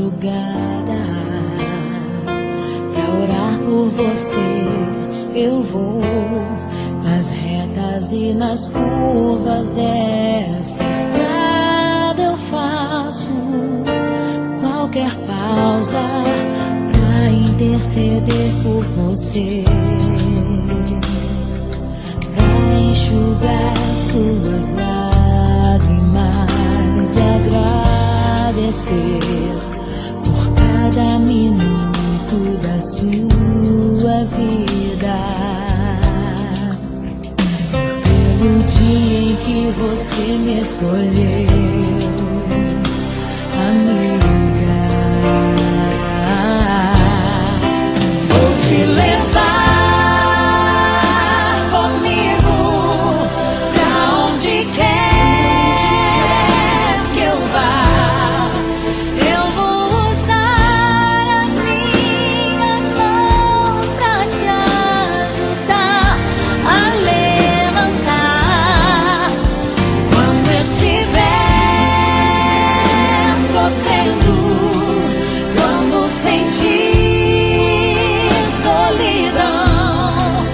madrugada pra orar por você. Eu vou nas retas e nas curvas dessa estrada. Eu faço qualquer pausa pra interceder por você, pra enxugar suas lágrimas e agradecer por cada minuto da sua vida, pelo dia em que você me escolheu, amiga. Vou te levar comigo pra onde quer que eu vá. Eu vou usar as minhas mãos pra te ajudar a levantar quando estiver sofrendo, quando sentir solidão.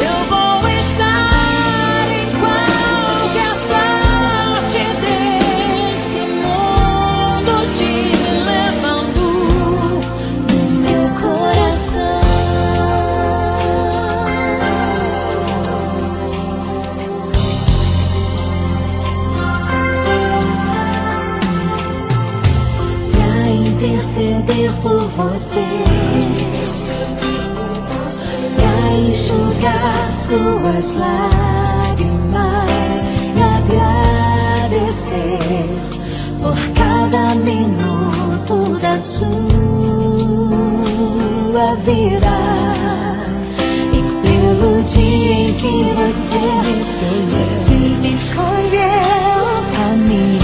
Eu vou estar em qualquer parte desse mundo, te levando no meu coração. Pra interceder por você, pra enxugar suas lágrimas e agradecer por cada minuto da sua vida, e pelo dia em que você me escolheu, amiga.